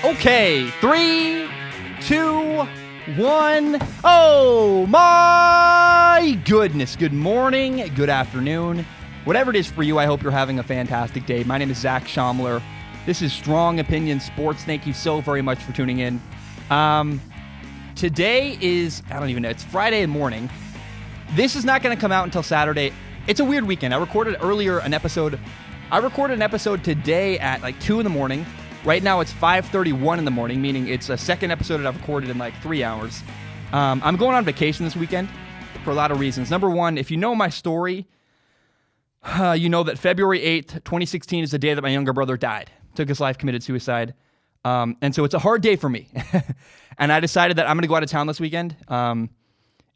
Okay, 3, 2, 1. Oh my goodness. Good morning, good afternoon. Whatever it is for you, I hope you're having a fantastic day. My name is Zach Schaumler. This is Strong Opinion Sports. Thank you so very much for tuning in. Today is, I don't even know, it's Friday morning. This is not going to come out until Saturday. It's a weird weekend. I recorded an episode today at like 2 in the morning. Right now it's 5:31 in the morning, meaning it's a second episode that I've recorded in like 3 hours. I'm going on vacation this weekend for a lot of reasons. Number one, if you know my story, you know that February 8th, 2016 is the day that my younger brother died. Took his life, committed suicide. And so it's a hard day for me. And I decided that I'm going to go out of town this weekend. And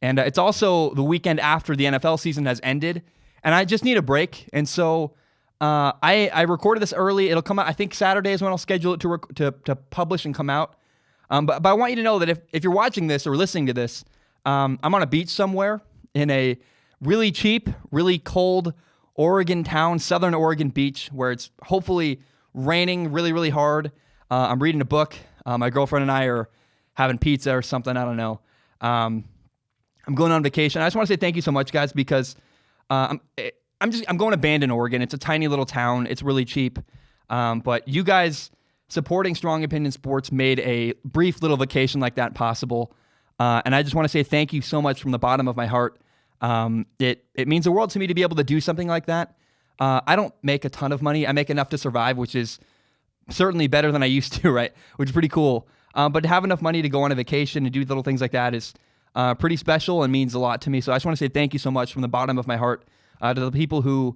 it's also the weekend after the NFL season has ended. And I just need a break. And so I recorded this early. It'll come out, I think Saturday is when I'll schedule it to publish and come out. But I want you to know that if you're watching this or listening to this, I'm on a beach somewhere in a really cheap, really cold Oregon town, Southern Oregon beach, where it's hopefully raining really, really hard. I'm reading a book. My girlfriend and I are having pizza or something. I don't know. I'm going on vacation. I just want to say thank you so much, guys, because I'm going to Bandon, Oregon. It's a tiny little town. It's really cheap. But you guys supporting Strong Opinion Sports made a brief little vacation like that possible. And I just want to say thank you so much from the bottom of my heart. It means the world to me to be able to do something like that. I don't make a ton of money. I make enough to survive, which is certainly better than I used to, right? Which is pretty cool. But to have enough money to go on a vacation and do little things like that is pretty special and means a lot to me. So I just want to say thank you so much from the bottom of my heart to the people who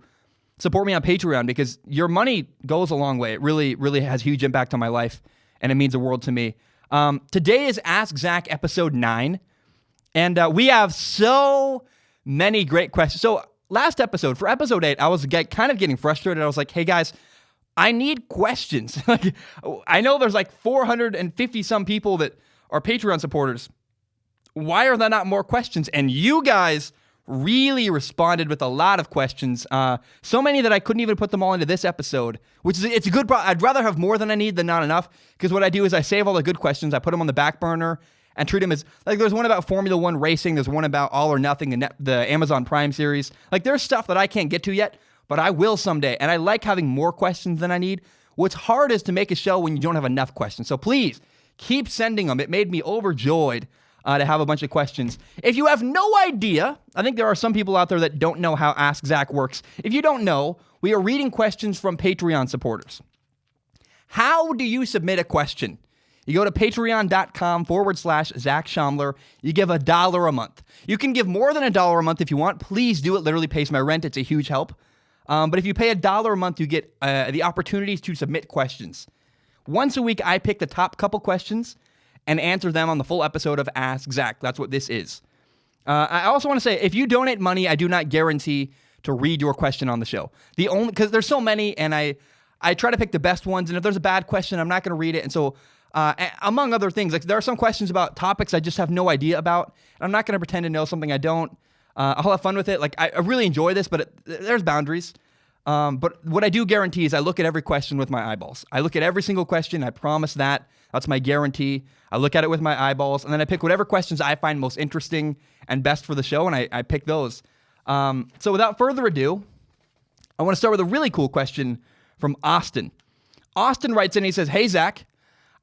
support me on Patreon, because your money goes a long way. It really, really has huge impact on my life, and it means the world to me. Today is Ask Zach episode 9, and we have so many great questions. So last episode, for episode 8, I was kind of getting frustrated. I was like, hey guys, I need questions. Like, I know there's like 450 some people that are Patreon supporters. Why are there not more questions? And you guys really responded with a lot of questions. So many that I couldn't even put them all into this episode, which is, it's a good problem. I'd rather have more than I need than not enough, because what I do is I save all the good questions, I put them on the back burner and treat them as, like, there's one about Formula One racing, there's one about All or Nothing, the Amazon Prime series. Like, there's stuff that I can't get to yet, but I will someday. And I like having more questions than I need. What's hard is to make a show when you don't have enough questions. So please keep sending them. It made me overjoyed to have a bunch of questions. If you have no idea, I think there are some people out there that don't know how Ask Zach works. If you don't know, we are reading questions from Patreon supporters. How do you submit a question? You go to patreon.com/Zach Schaumler. You give $1 a month. You can give more than $1 a month if you want. Please do. It literally pays my rent. It's a huge help. But if you pay $1 a month, you get the opportunities to submit questions. Once a week, I pick the top couple questions and answer them on the full episode of Ask Zach. That's what this is. I also want to say, if you donate money, I do not guarantee to read your question on the show. Because there's so many, and I try to pick the best ones, and if there's a bad question, I'm not going to read it. And so, among other things, like, there are some questions about topics I just have no idea about, and I'm not going to pretend to know something I don't. I'll have fun with it. Like, I really enjoy this, but there's boundaries. But what I do guarantee is I look at every question with my eyeballs. I look at every single question. I promise that. That's my guarantee. I look at it with my eyeballs, and then I pick whatever questions I find most interesting and best for the show, and I pick those. So without further ado, I want to start with a really cool question from Austin. Austin writes in, he says, hey, Zach,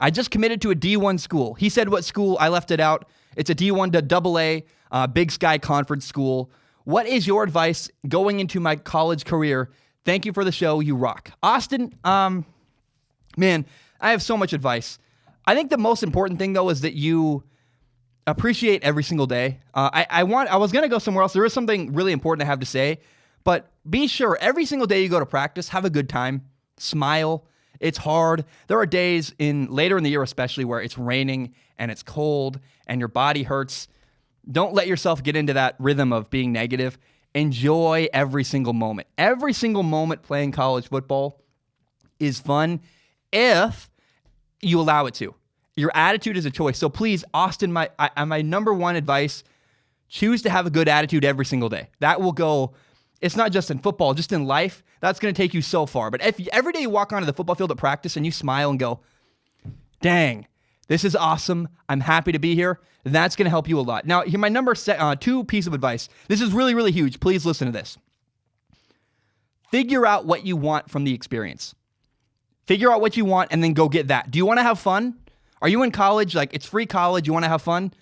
I just committed to a D1 school. He said what school, I left it out. It's a D1 to AA, Big Sky Conference school. What is your advice going into my college career? Thank you for the show. You rock. Austin, man, I have so much advice. I think the most important thing, though, is that you appreciate every single day. I was going to go somewhere else. There is something really important I have to say, but be sure every single day you go to practice, have a good time, smile. It's hard. There are days later in the year, especially, where it's raining and it's cold and your body hurts. Don't let yourself get into that rhythm of being negative. Enjoy every single moment. Every single moment playing college football is fun if you allow it to. Your attitude is a choice. So please, Austin, my number one advice, choose to have a good attitude every single day. That will go, it's not just in football, just in life. That's going to take you so far. But if every day you walk onto the football field at practice and you smile and go, dang, this is awesome. I'm happy to be here. That's going to help you a lot. Now, here my number 2 piece of advice. This is really, really huge. Please listen to this. Figure out what you want from the experience. Figure out what you want and then go get that. Do you want to have fun? Are you in college? Like, it's free college. You want to have fun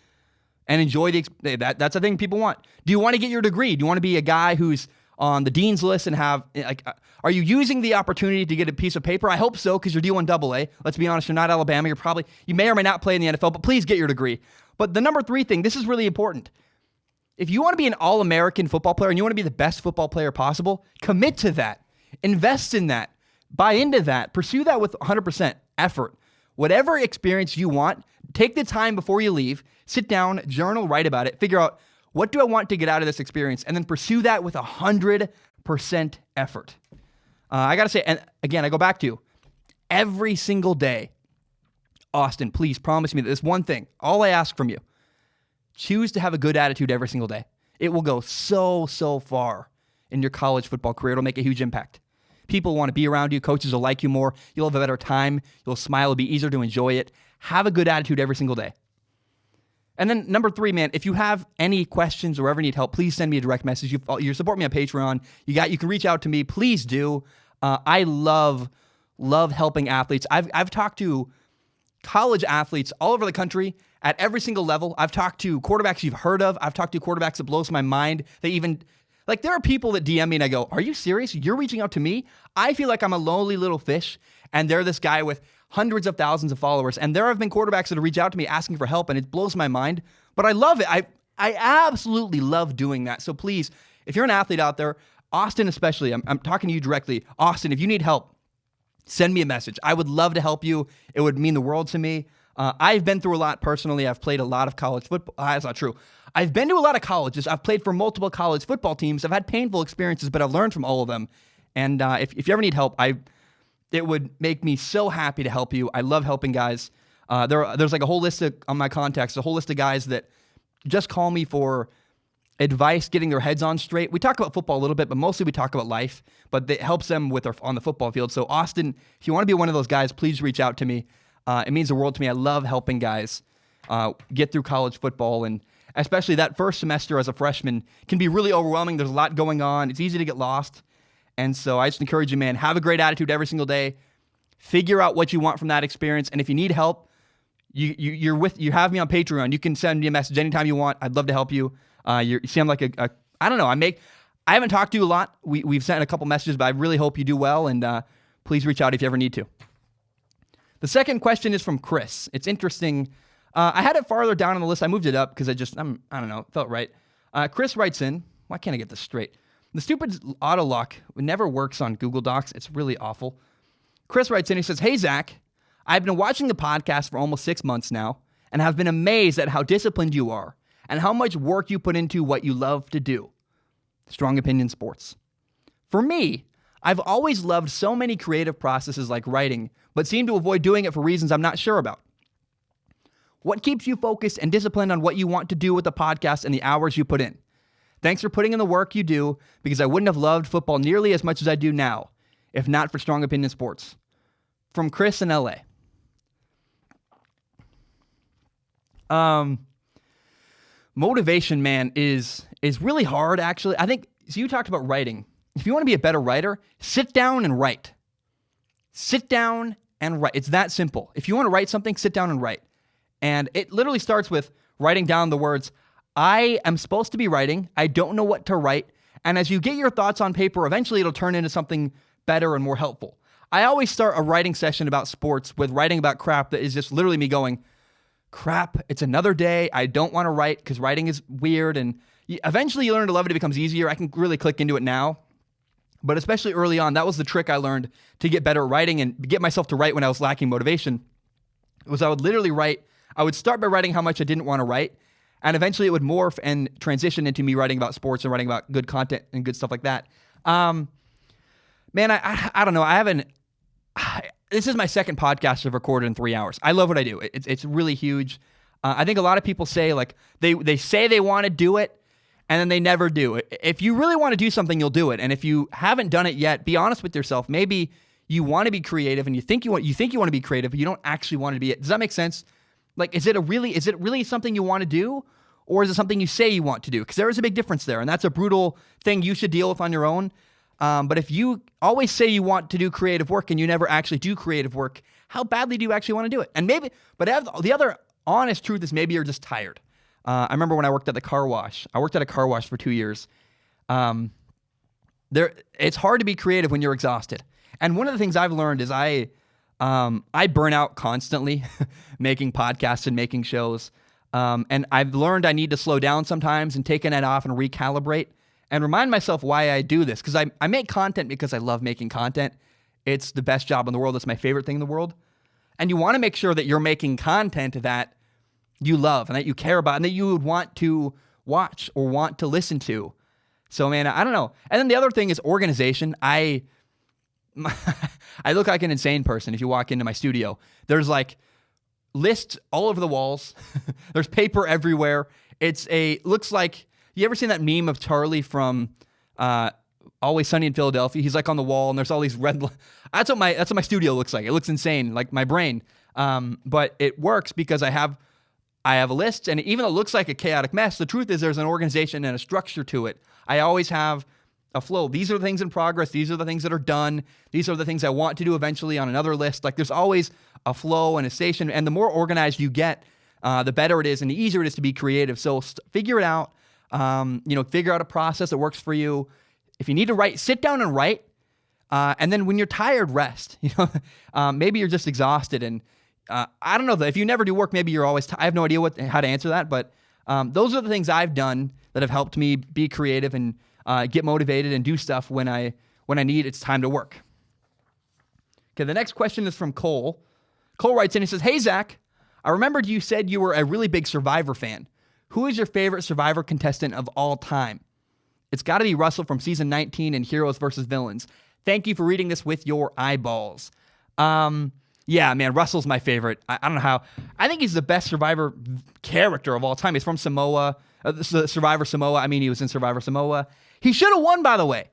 and enjoy that's the thing people want. Do you want to get your degree? Do you want to be a guy who's on the dean's list and have, like, are you using the opportunity to get a piece of paper? I hope so, because you're D1 AA. Let's be honest, you're not Alabama. You may or may not play in the NFL, but please get your degree. But the number 3 thing, this is really important. If you want to be an all-American football player and you want to be the best football player possible, commit to that. Invest in that. Buy into that. Pursue that with 100% effort. Whatever experience you want, take the time before you leave, sit down, journal, write about it, figure out, what do I want to get out of this experience? And then pursue that with 100% effort. I got to say, and again, I go back to every single day, Austin, please promise me that this one thing, all I ask from you, choose to have a good attitude every single day. It will go so far in your college football career. It'll make a huge impact. People want to be around you. Coaches will like you more. You'll have a better time. You'll smile. It'll be easier to enjoy it. Have a good attitude every single day. And then number 3, man, if you have any questions or ever need help, please send me a direct message. You support me on Patreon. You can reach out to me. Please do. I love helping athletes. I've talked to college athletes all over the country at every single level. I've talked to quarterbacks you've heard of. I've talked to quarterbacks that blows my mind. There are people that DM me and I go, are you serious? You're reaching out to me? I feel like I'm a lowly little fish and they're this guy with hundreds of thousands of followers. And there have been quarterbacks that have reached out to me asking for help and it blows my mind, but I love it. I absolutely love doing that. So please, if you're an athlete out there, Austin especially, I'm talking to you directly. Austin, if you need help, send me a message. I would love to help you. It would mean the world to me. I've been through a lot personally. I've played a lot of college football. That's not true. I've been to a lot of colleges. I've played for multiple college football teams. I've had painful experiences, but I've learned from all of them. And if you ever need help, it would make me so happy to help you. I love helping guys. There's like a whole list on my contacts, a whole list of guys that just call me for advice, getting their heads on straight. We talk about football a little bit, but mostly we talk about life, but it helps them on the football field. So Austin, if you want to be one of those guys, please reach out to me. It means the world to me. I love helping guys get through college football, and especially that first semester as a freshman can be really overwhelming. There's a lot going on. It's easy to get lost. And so I just encourage you, man, have a great attitude every single day. Figure out what you want from that experience. And if you need help, you have me on Patreon. You can send me a message anytime you want. I'd love to help you. You seem like I don't know. I haven't talked to you a lot. We've sent a couple messages, but I really hope you do well. And please reach out if you ever need to. The second question is from Chris. It's interesting. I had it farther down on the list. I moved it up because I don't know, it felt right. Chris writes in, why can't I get this straight? The stupid auto lock never works on Google Docs. It's really awful. Chris writes in, he says, hey, Zach, I've been watching the podcast for almost 6 months now and have been amazed at how disciplined you are and how much work you put into what you love to do. Strong Opinion Sports. For me, I've always loved so many creative processes like writing, but seem to avoid doing it for reasons I'm not sure about. What keeps you focused and disciplined on what you want to do with the podcast and the hours you put in? Thanks for putting in the work you do, because I wouldn't have loved football nearly as much as I do now, if not for Strong Opinion Sports. From Chris in LA. Motivation, man, is really hard, actually. I think, so you talked about writing. If you want to be a better writer, sit down and write. Sit down and write. It's that simple. If you want to write something, sit down and write. And it literally starts with writing down the words, I am supposed to be writing. I don't know what to write. And as you get your thoughts on paper, eventually it'll turn into something better and more helpful. I always start a writing session about sports with writing about crap that is just literally me going, crap, it's another day. I don't want to write because writing is weird. And eventually you learn to love it. It becomes easier. I can really click into it now. But especially early on, that was the trick I learned to get better at writing and get myself to write when I was lacking motivation. Was I would literally write. I would start by writing how much I didn't want to write. And eventually it would morph and transition into me writing about sports and writing about good content and good stuff like that. Man, I don't know. This is my second podcast I've recorded in 3 hours. I love what I do. It's really huge. I think a lot of people say, like, they say they want to do it, and then they never do it. If you really want to do something, you'll do it. And if you haven't done it yet, be honest with yourself. Maybe you want to be creative and you think you want to be creative, but you don't actually want to be it. Does that make sense? Like, is it really something you want to do, or is it something you say you want to do? Because there is a big difference there, and that's a brutal thing you should deal with on your own. But if you always say you want to do creative work and you never actually do creative work, how badly do you actually want to do it? And maybe, but the other honest truth is maybe you're just tired. I remember when I worked at the car wash. I worked at a car wash for 2 years. It's hard to be creative when you're exhausted. And one of the things I've learned is I burn out constantly making podcasts and making shows. And I've learned I need to slow down sometimes and take a night off and recalibrate and remind myself why I do this. Because I make content because I love making content. It's the best job in the world. It's my favorite thing in the world. And you want to make sure that you're making content that you love and that you care about and that you would want to watch or want to listen to. So, man, I don't know. And then the other thing is organization. I look like an insane person if you walk into my studio. There's like lists all over the walls. There's paper everywhere. Looks like, you ever seen that meme of Charlie from Always Sunny in Philadelphia? He's like on the wall and there's all these red. That's what my studio looks like. It looks insane, like my brain. But it works because I have a list, and even though it looks like a chaotic mess, the truth is there's an organization and a structure to it. I always have a flow. These are the things in progress. These are the things that are done. These are the things I want to do eventually on another list. Like, there's always a flow and a station, and the more organized you get, the better it is and the easier it is to be creative. So figure it out. Figure out a process that works for you. If you need to write, sit down and write. And then when you're tired, rest. Maybe you're just exhausted, and I don't know. If you never do work, maybe you're always. I have no idea how to answer that, but those are the things I've done that have helped me be creative and get motivated and do stuff when I need it's time to work. Okay, the next question is from Cole. Cole writes in, he says, "Hey Zach, I remembered you said you were a really big Survivor fan. Who is your favorite Survivor contestant of all time? It's got to be Russell from season 19 in Heroes vs. Villains. Thank you for reading this with your eyeballs." Yeah, man, Russell's my favorite. I don't know how. I think he's the best Survivor character of all time. He's from Samoa, Survivor Samoa. I mean, he was in Survivor Samoa. He should have won, by the way.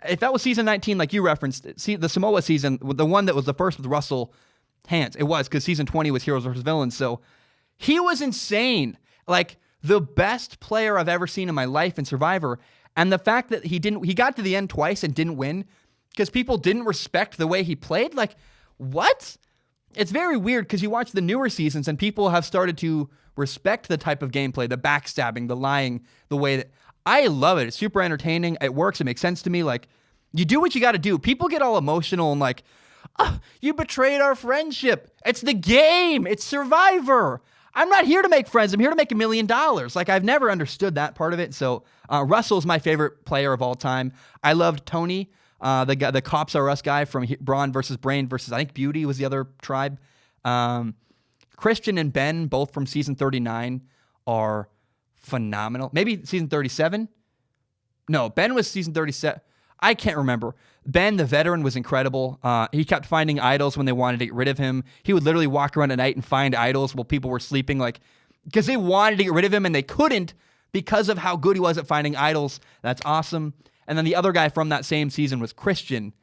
If that was season 19, like you referenced, see the Samoa season, the one that was the first with Russell Hantz. It was, because season 20 was Heroes vs. Villains. So he was insane. Like, the best player I've ever seen in my life in Survivor. And the fact that he got to the end twice and didn't win because people didn't respect the way he played. Like, what? It's very weird because you watch the newer seasons and people have started to respect the type of gameplay, the backstabbing, the lying, the way that I love it. It's super entertaining. It works. It makes sense to me. Like, you do what you got to do. People get all emotional and like, oh, you betrayed our friendship. It's the game. It's Survivor. I'm not here to make friends. I'm here to make $1 million. Like, I've never understood that part of it. So Russell's my favorite player of all time. I loved Tony. The Cops Are Us guy from Brawn versus Brain versus, I think, Beauty was the other tribe. Christian and Ben, both from season 39, are phenomenal. Maybe season 37? No, Ben was season 37. I can't remember. Ben, the veteran, was incredible. He kept finding idols when they wanted to get rid of him. He would literally walk around at night and find idols while people were sleeping, like, because they wanted to get rid of him and they couldn't because of how good he was at finding idols. That's awesome. And then the other guy from that same season was Christian.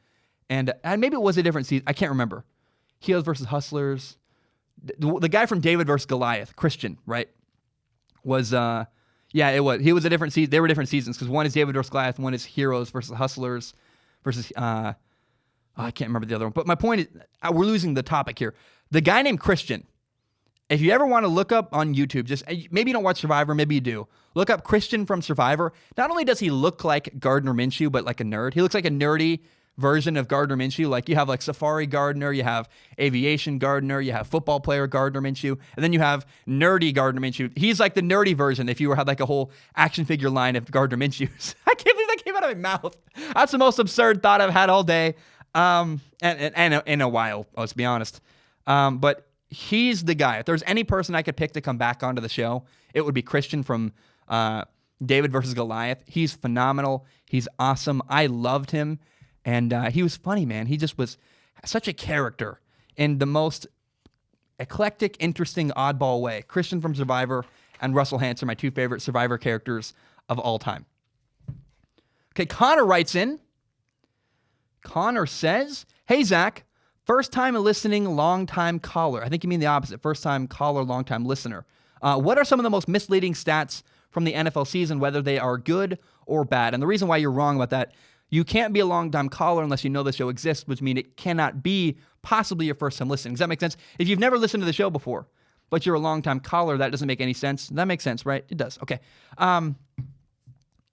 And maybe it was a different season. I can't remember. Heroes versus Hustlers. The guy from David versus Goliath, Christian, right? Was, it was. He was a different season. They were different seasons because one is David versus Goliath, one is Heroes versus Hustlers versus, I can't remember the other one. But my point is, we're losing the topic here. The guy named Christian, if you ever want to look up on YouTube, just maybe you don't watch Survivor, maybe you do. Look up Christian from Survivor. Not only does he look like Gardner Minshew, but like a nerd. He looks like a nerdy version of Gardner Minshew. Like, you have like Safari Gardner, you have Aviation Gardner, you have football player Gardner Minshew, and then you have nerdy Gardner Minshew. He's like the nerdy version if you had like a whole action figure line of Gardner Minshews. I can't believe that came out of my mouth. That's the most absurd thought I've had all day. And in a while, let's be honest. But he's the guy. If there's any person I could pick to come back onto the show, it would be Christian from David versus Goliath. He's phenomenal. He's awesome. I loved him. And he was funny, man. He just was such a character in the most eclectic, interesting, oddball way. Christian from Survivor and Russell Hantz are my two favorite Survivor characters of all time. Okay, Connor writes in. Connor says, hey, Zach, first time listening, long time caller. I think you mean the opposite. First time caller, long time listener. What are some of the most misleading stats from the NFL season, whether they are good or bad? And the reason why you're wrong about that, you can't be a long time caller unless you know the show exists, which means it cannot be possibly your first time listening. Does that make sense? If you've never listened to the show before, but you're a long time caller, that doesn't make any sense. That makes sense, right? It does. Okay.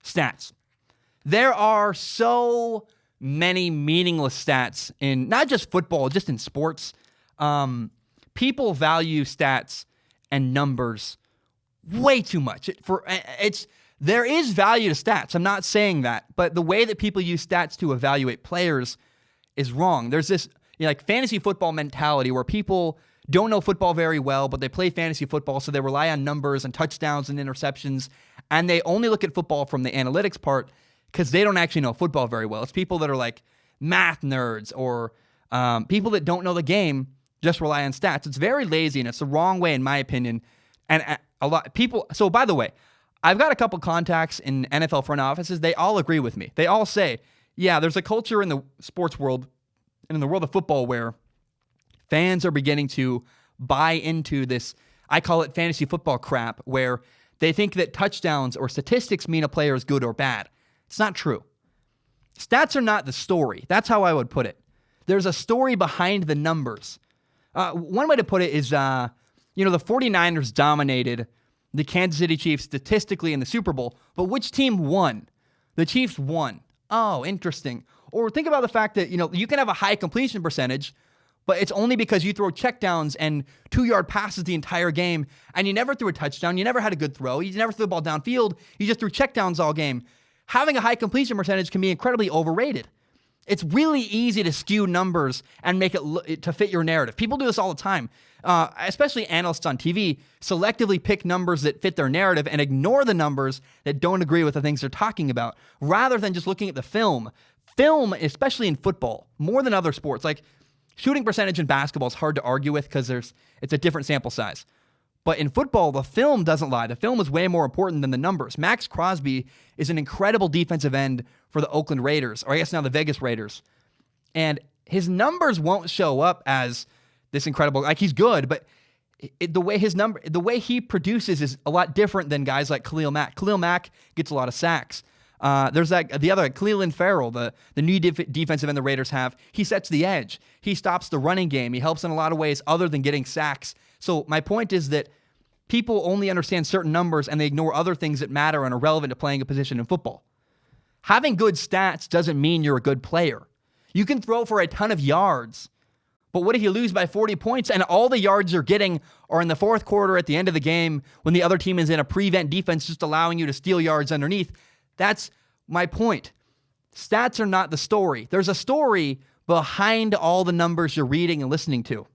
Stats. There are so many meaningless stats in not just football, just in sports. People value stats and numbers way too much. There is value to stats. I'm not saying that, but the way that people use stats to evaluate players is wrong. There's this like fantasy football mentality where people don't know football very well, but they play fantasy football, so they rely on numbers and touchdowns and interceptions, and they only look at football from the analytics part because they don't actually know football very well. It's people that are like math nerds or people that don't know the game just rely on stats. It's very lazy, and it's the wrong way, in my opinion. And a lot of people. So, by the way, I've got a couple contacts in NFL front offices. They all agree with me. They all say, yeah, there's a culture in the sports world and in the world of football where fans are beginning to buy into this, I call it fantasy football crap, where they think that touchdowns or statistics mean a player is good or bad. It's not true. Stats are not the story. That's how I would put it. There's a story behind the numbers. One way to put it is, the 49ers dominated the Kansas City Chiefs statistically in the Super Bowl, but which team won? The Chiefs won. Oh, interesting. Or think about the fact that, you can have a high completion percentage, but it's only because you throw checkdowns and 2-yard passes the entire game, and you never threw a touchdown, you never had a good throw, you never threw the ball downfield, you just threw checkdowns all game. Having a high completion percentage can be incredibly overrated. It's really easy to skew numbers and make it to fit your narrative. People do this all the time, especially analysts on TV, selectively pick numbers that fit their narrative and ignore the numbers that don't agree with the things they're talking about, rather than just looking at the film. Film, especially in football, more than other sports, like shooting percentage in basketball is hard to argue with because it's a different sample size. But in football, the film doesn't lie. The film is way more important than the numbers. Max Crosby is an incredible defensive end for the Oakland Raiders, or I guess now the Vegas Raiders. And his numbers won't show up as this incredible, like he's good, but the way he produces is a lot different than guys like Khalil Mack. Khalil Mack gets a lot of sacks. There's the other, Clelin Ferrell, the new defensive end the Raiders have. He sets the edge. He stops the running game. He helps in a lot of ways other than getting sacks. So my point is that people only understand certain numbers and they ignore other things that matter and are relevant to playing a position in football. Having good stats doesn't mean you're a good player. You can throw for a ton of yards, but what if you lose by 40 points and all the yards you're getting are in the fourth quarter at the end of the game when the other team is in a prevent defense just allowing you to steal yards underneath? That's my point. Stats are not the story. There's a story behind all the numbers you're reading and listening to.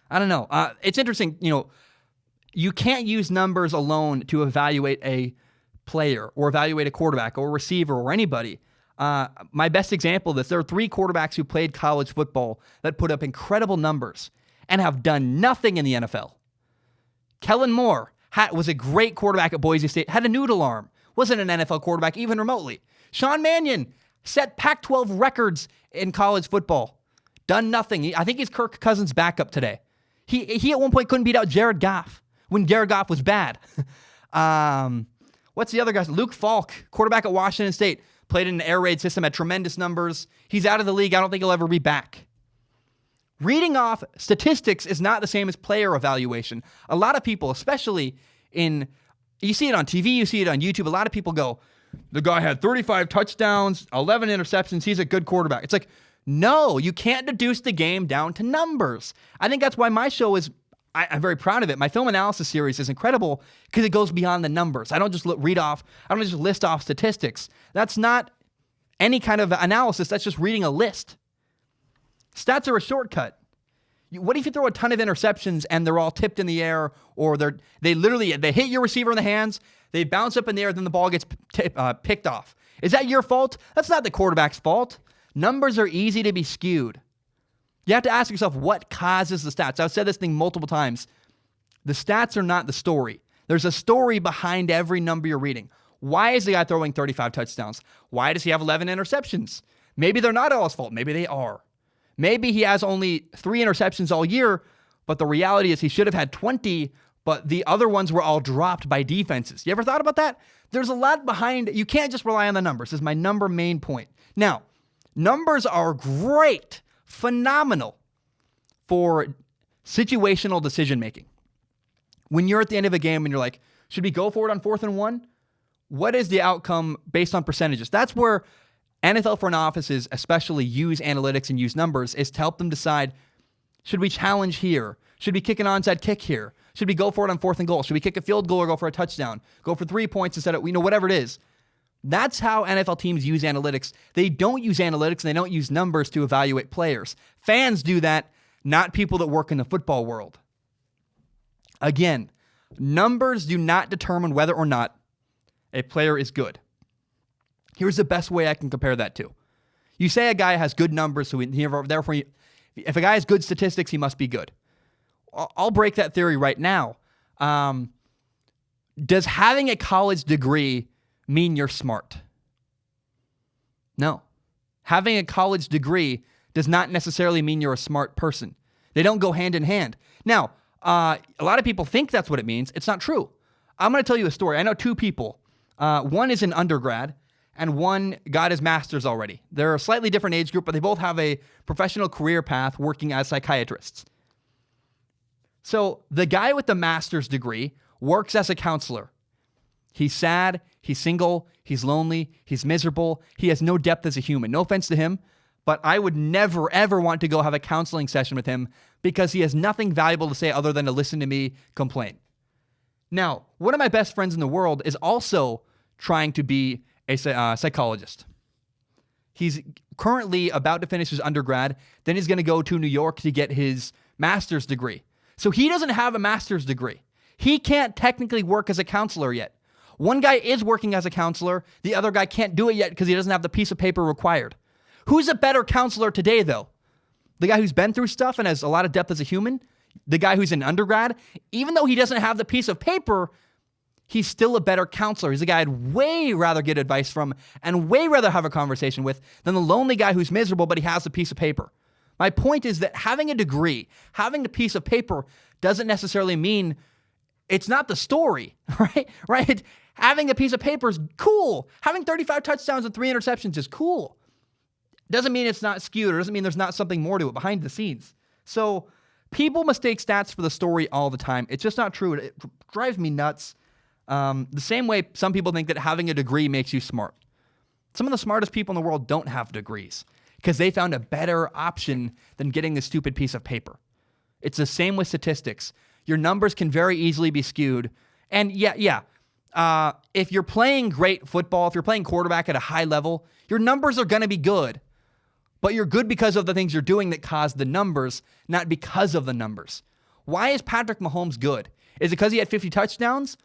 I don't know. It's interesting, you can't use numbers alone to evaluate a player or evaluate a quarterback or a receiver or anybody. My best example of this, there are 3 quarterbacks who played college football that put up incredible numbers and have done nothing in the NFL. Kellen Moore was a great quarterback at Boise State, had a noodle arm, wasn't an NFL quarterback even remotely. Sean Mannion set Pac-12 records in college football, done nothing. I think he's Kirk Cousins' backup today. He at one point couldn't beat out Jared Goff when Jared Goff was bad. What's the other guy? Luke Falk, quarterback at Washington State, played in an air raid system, had tremendous numbers. He's out of the league. I don't think he'll ever be back. Reading off statistics is not the same as player evaluation. A lot of people, especially you see it on TV, you see it on YouTube, a lot of people go, the guy had 35 touchdowns, 11 interceptions, he's a good quarterback. It's like, no, you can't deduce the game down to numbers. I think that's why my show is, I'm very proud of it. My film analysis series is incredible because it goes beyond the numbers. I don't just list off statistics. That's not any kind of analysis. That's just reading a list. Stats are a shortcut. What if you throw a ton of interceptions and they're all tipped in the air, or they hit your receiver in the hands, they bounce up in the air, then the ball gets picked off? Is that your fault? That's not the quarterback's fault. Numbers are easy to be skewed. You have to ask yourself, what causes the stats? I've said this thing multiple times. The stats are not the story. There's a story behind every number you're reading. Why is the guy throwing 35 touchdowns? Why does he have 11 interceptions? Maybe they're not all his fault. Maybe they are. Maybe he has only 3 interceptions all year, but the reality is he should have had 20, but the other ones were all dropped by defenses. You ever thought about that? There's a lot behind. You can't just rely on the numbers. This is my main point. Now, numbers are great, phenomenal for situational decision making. When you're at the end of a game and you're like, should we go for it on 4th and 1? What is the outcome based on percentages? That's where NFL front offices especially use analytics and use numbers, is to help them decide, should we challenge here? Should we kick an onside kick here? Should we go for it on 4th and goal? Should we kick a field goal or go for a touchdown? Go for 3 points instead of, whatever it is. That's how NFL teams use analytics. They don't use analytics and they don't use numbers to evaluate players. Fans do that, not people that work in the football world. Again, numbers do not determine whether or not a player is good. Here's the best way I can compare that to. You say a guy has good numbers, so therefore, if a guy has good statistics, he must be good. I'll break that theory right now. Does having a college degree mean you're smart? No. Having a college degree does not necessarily mean you're a smart person. They don't go hand in hand. Now, a lot of people think that's what it means. It's not true. I'm going to tell you a story. I know 2 people. One is an undergrad, and one got his master's already. They're a slightly different age group, but they both have a professional career path working as psychiatrists. So the guy with the master's degree works as a counselor. He's sad, he's single, he's lonely, he's miserable, he has no depth as a human. No offense to him, but I would never, ever want to go have a counseling session with him because he has nothing valuable to say other than to listen to me complain. Now, one of my best friends in the world is also trying to be a psychologist. He's currently about to finish his undergrad. Then he's going to go to New York to get his master's degree. So he doesn't have a master's degree. He can't technically work as a counselor yet. One guy is working as a counselor. The other guy can't do it yet because he doesn't have the piece of paper required. Who's a better counselor today, though? The guy who's been through stuff and has a lot of depth as a human? The guy who's in undergrad? Even though he doesn't have the piece of paper, he's still a better counselor. He's a guy I'd way rather get advice from and way rather have a conversation with than the lonely guy who's miserable, but he has a piece of paper. My point is that having a degree, having the piece of paper doesn't necessarily mean it's not the story, right? Having a piece of paper is cool. Having 35 touchdowns and 3 interceptions is cool. Doesn't mean it's not skewed, or doesn't mean there's not something more to it behind the scenes. So people mistake stats for the story all the time. It's just not true. It drives me nuts. The same way some people think that having a degree makes you smart. Some of the smartest people in the world don't have degrees because they found a better option than getting this stupid piece of paper. It's the same with statistics. Your numbers can very easily be skewed. And if you're playing great football, if you're playing quarterback at a high level, your numbers are going to be good. But you're good because of the things you're doing that cause the numbers, not because of the numbers. Why is Patrick Mahomes good? Is it because he had 50 touchdowns?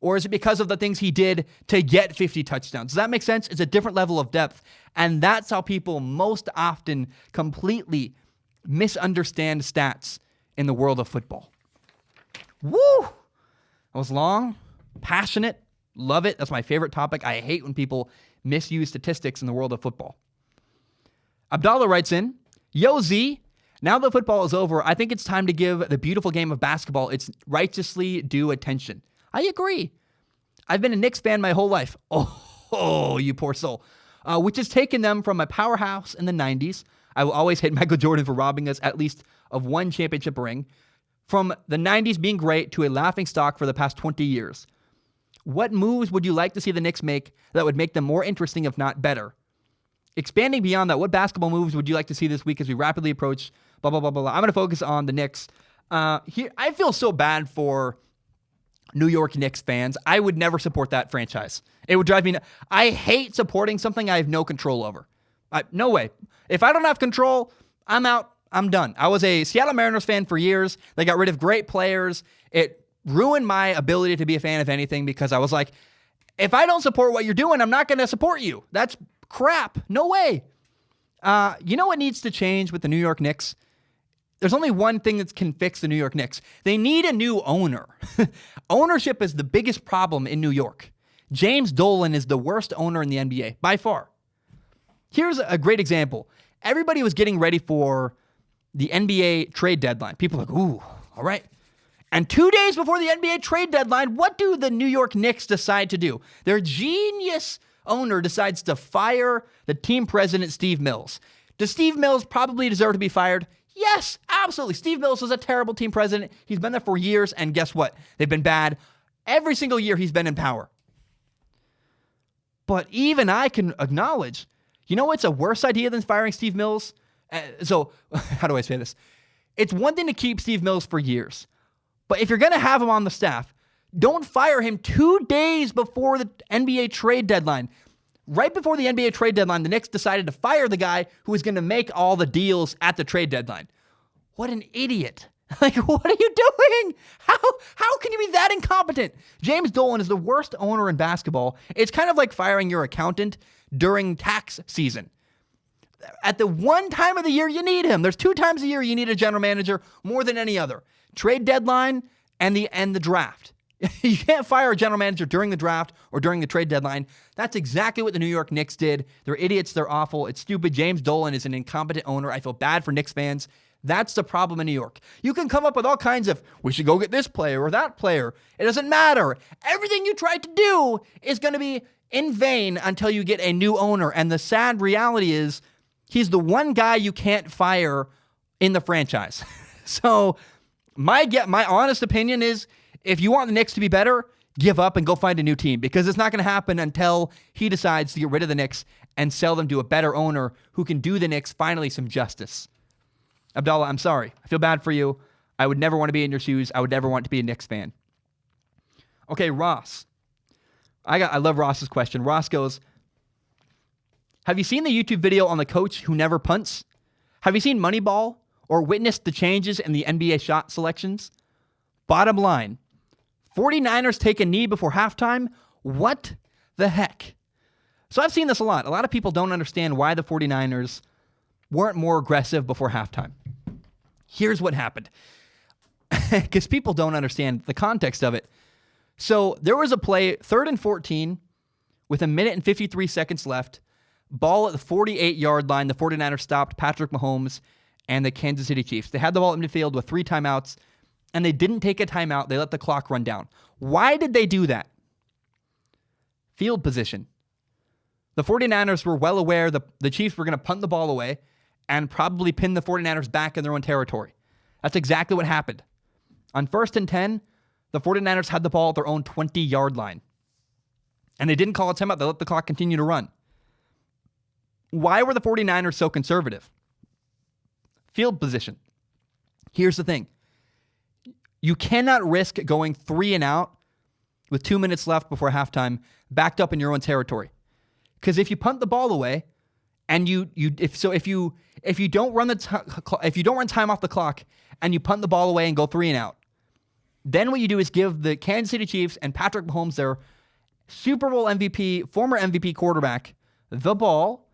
Or is it because of the things he did to get 50 touchdowns? Does that make sense? It's a different level of depth. And that's how people most often completely misunderstand stats in the world of football. Woo! That was long, passionate, love it. That's my favorite topic. I hate when people misuse statistics in the world of football. Abdallah writes in, Yo Z, now that football is over, I think it's time to give the beautiful game of basketball its righteously due attention. I agree. I've been a Knicks fan my whole life. Oh, you poor soul. Which has taken them from a powerhouse in the 90s. I will always hate Michael Jordan for robbing us at least of one championship ring. From the 90s being great to a laughingstock for the past 20 years. What moves would you like to see the Knicks make that would make them more interesting, if not better? Expanding beyond that, what basketball moves would you like to see this week as we rapidly approach blah, blah, blah, blah, blah. I'm going to focus on the Knicks. Here, I feel so bad for New York Knicks fans. I would never support that franchise. It would drive me nuts. I hate supporting something I have no control over. No way. If I don't have control, I'm out. I'm done. I was a Seattle Mariners fan for years. They got rid of great players. It ruined my ability to be a fan of anything because I was like, if I don't support what you're doing, I'm not going to support you. That's crap. No way. You know what needs to change with the New York Knicks? There's only one thing that can fix the New York Knicks. They need a new owner. Ownership is the biggest problem in New York. James Dolan is the worst owner in the NBA, by far. Here's a great example. Everybody was getting ready for the NBA trade deadline. People were like, ooh, all right. And 2 days before the NBA trade deadline, what do the New York Knicks decide to do? Their genius owner decides to fire the team president, Steve Mills. Does Steve Mills probably deserve to be fired? Yes, absolutely. Steve Mills was a terrible team president. He's been there for years, and guess what? They've been bad every single year he's been in power. But even I can acknowledge, you know what's a worse idea than firing Steve Mills? So, how do I say this? It's one thing to keep Steve Mills for years. But if you're going to have him on the staff, don't fire him 2 days before the NBA trade deadline. Right before the NBA trade deadline, the Knicks decided to fire the guy who was going to make all the deals at the trade deadline. What an idiot. Like, what are you doing? How can you be that incompetent? James Dolan is the worst owner in basketball. It's kind of like firing your accountant during tax season. At the one time of the year you need him. There's 2 times a year you need a general manager more than any other. Trade deadline and the draft. You can't fire a general manager during the draft or during the trade deadline. That's exactly what the New York Knicks did. They're idiots. They're awful. It's stupid. James Dolan is an incompetent owner. I feel bad for Knicks fans. That's the problem in New York. You can come up with all kinds of, we should go get this player or that player. It doesn't matter. Everything you try to do is going to be in vain until you get a new owner. And the sad reality is he's the one guy you can't fire in the franchise. So my honest opinion is, if you want the Knicks to be better, give up and go find a new team, because it's not going to happen until he decides to get rid of the Knicks and sell them to a better owner who can do the Knicks finally some justice. Abdallah, I'm sorry. I feel bad for you. I would never want to be in your shoes. I would never want to be a Knicks fan. Okay, Ross. I love Ross's question. Ross goes, have you seen the YouTube video on the coach who never punts? Have you seen Moneyball or witnessed the changes in the NBA shot selections? Bottom line, 49ers take a knee before halftime. What the heck? So I've seen this a lot. A lot of people don't understand why the 49ers weren't more aggressive before halftime. Here's what happened. Because people don't understand the context of it. So there was a play, 3rd and 14, with 1 minute and 53 seconds left. Ball at the 48-yard line. The 49ers stopped Patrick Mahomes and the Kansas City Chiefs. They had the ball in midfield with 3 timeouts, and they didn't take a timeout. They let the clock run down. Why did they do that? Field position. The 49ers were well aware the Chiefs were going to punt the ball away and probably pin the 49ers back in their own territory. That's exactly what happened. On 1st and 10, the 49ers had the ball at their own 20-yard line. And they didn't call a timeout. They let the clock continue to run. Why were the 49ers so conservative? Field position. Here's the thing. You cannot risk going 3 and out with 2 minutes left before halftime, backed up in your own territory. Because if you punt the ball away, and if you don't run time off the clock, and you punt the ball away and go 3 and out, then what you do is give the Kansas City Chiefs and Patrick Mahomes, their Super Bowl MVP, former MVP quarterback, the ball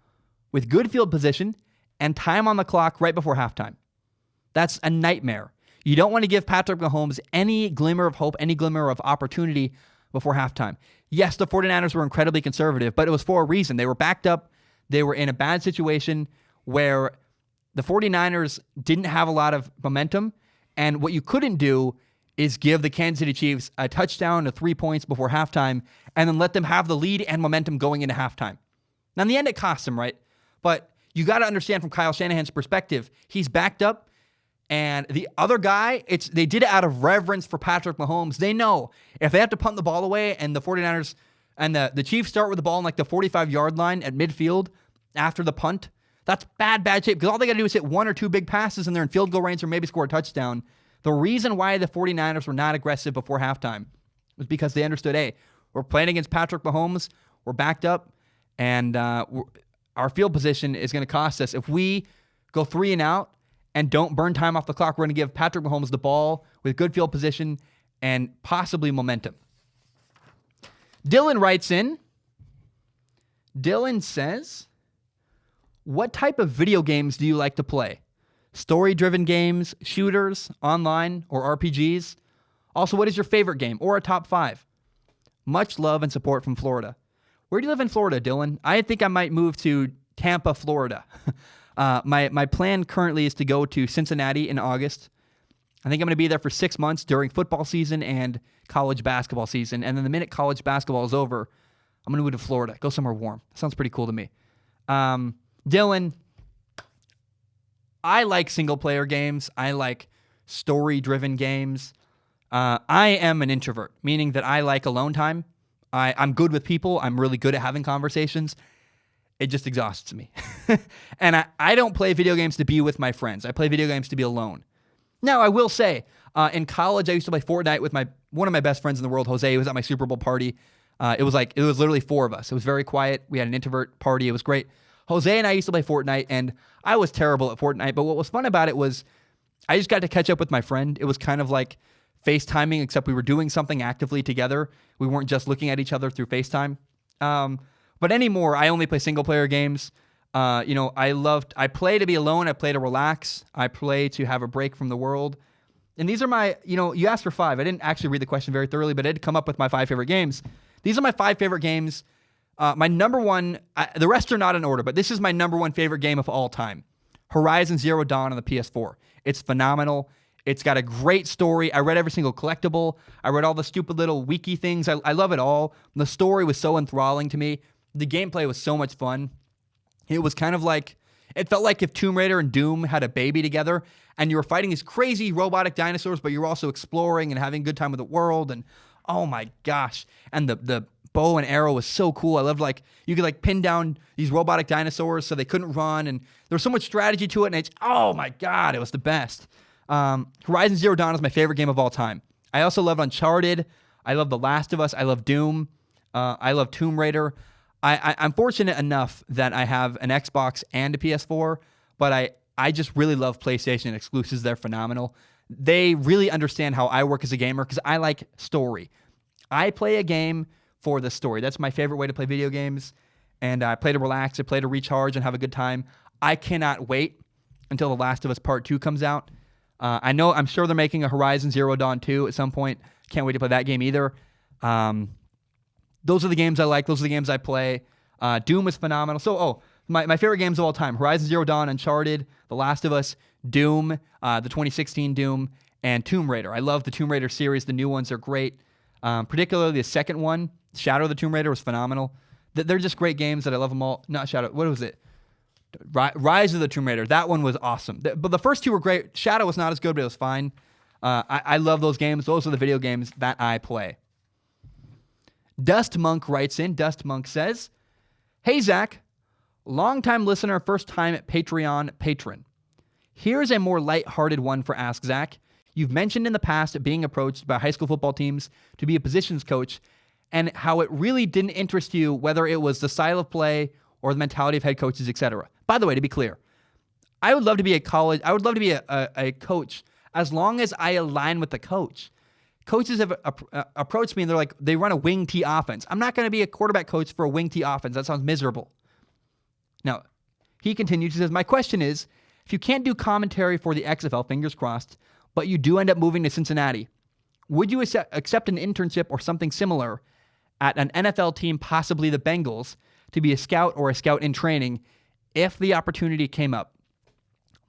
with good field position and time on the clock right before halftime. That's a nightmare. You don't want to give Patrick Mahomes any glimmer of hope, any glimmer of opportunity before halftime. Yes, the 49ers were incredibly conservative, but it was for a reason. They were backed up. They were in a bad situation where the 49ers didn't have a lot of momentum, and what you couldn't do is give the Kansas City Chiefs a touchdown to 3 points before halftime and then let them have the lead and momentum going into halftime. Now, in the end, it cost them, right? But you got to understand from Kyle Shanahan's perspective, he's backed up. And the other guy, they did it out of reverence for Patrick Mahomes. They know if they have to punt the ball away and the 49ers and the Chiefs start with the ball in like the 45-yard line at midfield after the punt, that's bad shape, because all they got to do is hit 1 or 2 big passes and they're in field goal range or maybe score a touchdown. The reason why the 49ers were not aggressive before halftime was because they understood, hey, we're playing against Patrick Mahomes, we're backed up, and our field position is going to cost us. If we go 3 and out, and don't burn time off the clock, we're going to give Patrick Mahomes the ball with good field position and possibly momentum. Dylan writes in. Dylan says, what type of video games do you like to play? Story-driven games, shooters, online, or RPGs? Also, what is your favorite game or a top 5? Much love and support from Florida. Where do you live in Florida, Dylan? I think I might move to Tampa, Florida. My plan currently is to go to Cincinnati in August. I think I'm going to be there for 6 months during football season and college basketball season. And then the minute college basketball is over, I'm going to move to Florida, go somewhere warm. Sounds pretty cool to me. Dylan, I like single-player games. I like story-driven games. I am an introvert, meaning that I like alone time. I'm good with people. I'm really good at having conversations. It just exhausts me. And I don't play video games to be with my friends. I play video games to be alone. Now, I will say, in college, I used to play Fortnite with one of my best friends in the world, Jose. He was at my Super Bowl party. It was literally 4 of us. It was very quiet. We had an introvert party. It was great. Jose and I used to play Fortnite, and I was terrible at Fortnite. But what was fun about it was I just got to catch up with my friend. It was kind of like FaceTiming, except we were doing something actively together. We weren't just looking at each other through FaceTime. But anymore, I only play single-player games. I play to be alone. I play to relax. I play to have a break from the world. And these are my, you asked for 5. I didn't actually read the question very thoroughly, but I did come up with my 5 favorite games. These are my 5 favorite games. My number one, the rest are not in order, but this is my number 1 favorite game of all time. Horizon Zero Dawn on the PS4. It's phenomenal. It's got a great story. I read every single collectible. I read all the stupid little wiki things. I love it all. The story was so enthralling to me. The gameplay was so much fun. It was kind of like, it felt like if Tomb Raider and Doom had a baby together and you were fighting these crazy robotic dinosaurs, but you were also exploring and having a good time with the world. And oh my gosh. And the bow and arrow was so cool. I loved you could pin down these robotic dinosaurs so they couldn't run. And there was so much strategy to it. And oh my God, it was the best. Horizon Zero Dawn is my favorite game of all time. I also love Uncharted. I love The Last of Us. I love Doom. I love Tomb Raider. I'm fortunate enough that I have an Xbox and a PS4, but I just really love PlayStation exclusives. They're phenomenal. They really understand how I work as a gamer because I like story. I play a game for the story. That's my favorite way to play video games, and I play to relax. I play to recharge and have a good time. I cannot wait until The Last of Us Part 2 comes out. I'm sure they're making a Horizon Zero Dawn 2 at some point. Can't wait to play that game either. Those are the games I like. Those are the games I play. Doom is phenomenal. So, my favorite games of all time: Horizon Zero Dawn, Uncharted, The Last of Us, Doom, the 2016 Doom, and Tomb Raider. I love the Tomb Raider series. The new ones are great. Particularly the second one, Shadow of the Tomb Raider, was phenomenal. They're just great games that I love them all. Not Shadow. What was it? Rise of the Tomb Raider. That one was awesome. But the first 2 were great. Shadow was not as good, but it was fine. I love those games. Those are the video games that I play. Dust Monk writes in. Dust Monk says, "Hey, Zach, longtime listener, first time Patreon patron. Here's a more lighthearted one for Ask Zach. You've mentioned in the past being approached by high school football teams to be a positions coach and how it really didn't interest you whether it was the style of play or the mentality of head coaches, etc. By the way, to be clear, I would love to be a coach as long as I align with the coach. Coaches have approached me and they're like, they run a wing T offense. I'm not going to be a quarterback coach for a wing T offense. That sounds miserable. Now, he continues, he says, my question is, if you can't do commentary for the XFL, fingers crossed, but you do end up moving to Cincinnati, would you accept an internship or something similar at an NFL team, possibly the Bengals, to be a scout or a scout in training if the opportunity came up?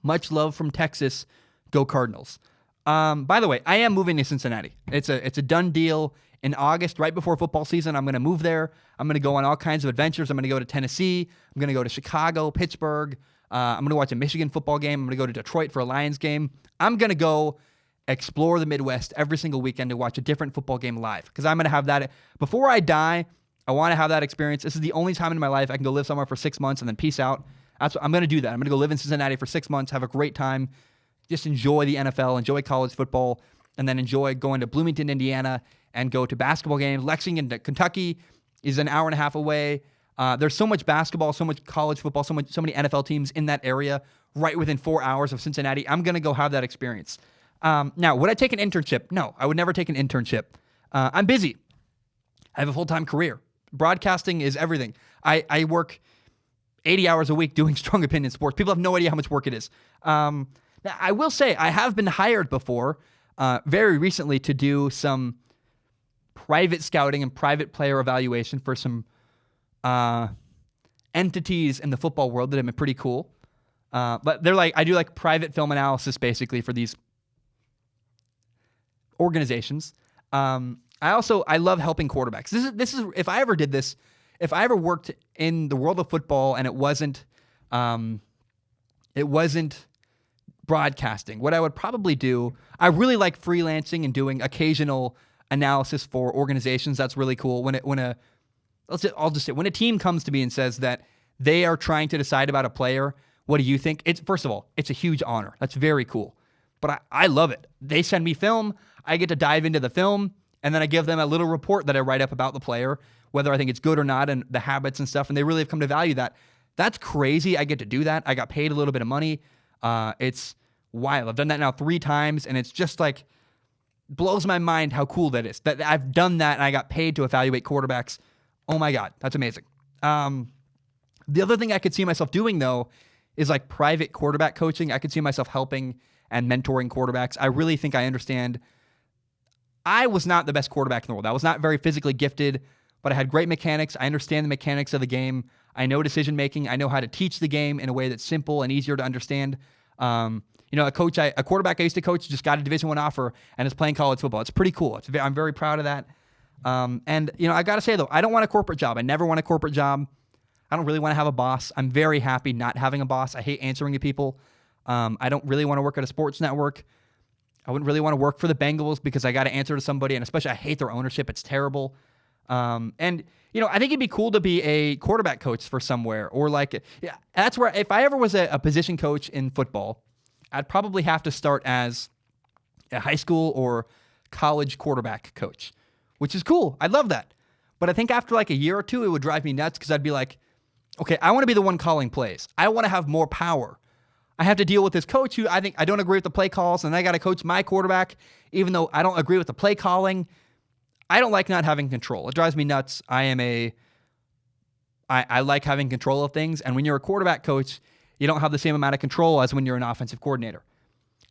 Much love from Texas. Go Cardinals. By the way, I am moving to Cincinnati. It's a done deal. In August, right before football season, I'm going to move there. I'm going to go on all kinds of adventures. I'm going to go to Tennessee. I'm going to go to Chicago, Pittsburgh. I'm going to watch a Michigan football game. I'm going to go to Detroit for a Lions game. I'm going to go explore the Midwest every single weekend to watch a different football game live because I'm going to have that. Before I die, I want to have that experience. This is the only time in my life I can go live somewhere for 6 months and then peace out. I'm going to do that. I'm going to go live in Cincinnati for 6 months, have a great time, just enjoy the NFL, enjoy college football, and then enjoy going to Bloomington, Indiana, and go to basketball games. Lexington, Kentucky is an hour and a half away. There's so much basketball, so much college football, so many NFL teams in that area right within 4 hours of Cincinnati. I'm going to go have that experience. Now, would I take an internship? No, I would never take an internship. I'm busy. I have a full-time career. Broadcasting is everything. I work 80 hours a week doing strong opinion sports. People have no idea how much work it is. Now, I will say I have been hired before, very recently, to do some private scouting and private player evaluation for some entities in the football world that have been pretty cool. But they're like, I do like private film analysis basically for these organizations. I love helping quarterbacks. This is if I ever did this, if I ever worked in the world of football and it wasn't broadcasting, what I would probably do, I really like freelancing and doing occasional analysis for organizations. That's really cool. When a team comes to me and says that they are trying to decide about a player, what do you think? First of all, it's a huge honor. That's very cool. But I love it. They send me film. I get to dive into the film, and then I give them a little report that I write up about the player, whether I think it's good or not, and the habits and stuff, and they really have come to value that. That's crazy. I get to do that. I got paid a little bit of money. It's wild. I've done that now 3 times, and it's just like blows my mind how cool that is. That I've done that, and I got paid to evaluate quarterbacks. Oh my God, that's amazing. The other thing I could see myself doing, though, is like private quarterback coaching. I could see myself helping and mentoring quarterbacks. I really think I understand. I was not the best quarterback in the world. I was not very physically gifted, but I had great mechanics. I understand the mechanics of the game. I know decision making. I know how to teach the game in a way that's simple and easier to understand. A quarterback I used to coach just got a Division I offer and is playing college football. It's pretty cool. I'm very proud of that. I got to say, though, I don't want a corporate job. I never want a corporate job. I don't really want to have a boss. I'm very happy not having a boss. I hate answering to people. I don't really want to work at a sports network. I wouldn't really want to work for the Bengals because I got to answer to somebody, and especially I hate their ownership. It's terrible. I think it'd be cool to be a quarterback coach for somewhere, or that's where if I ever was a position coach in football, I'd probably have to start as a high school or college quarterback coach, which is cool. I love that. But I think after like a year or two, it would drive me nuts because I'd be like, okay, I want to be the one calling plays. I want to have more power. I have to deal with this coach who I think I don't agree with the play calls, and I got to coach my quarterback, even though I don't agree with the play calling. I don't like not having control. It drives me nuts. I like having control of things, and when you're a quarterback coach, you don't have the same amount of control as when you're an offensive coordinator.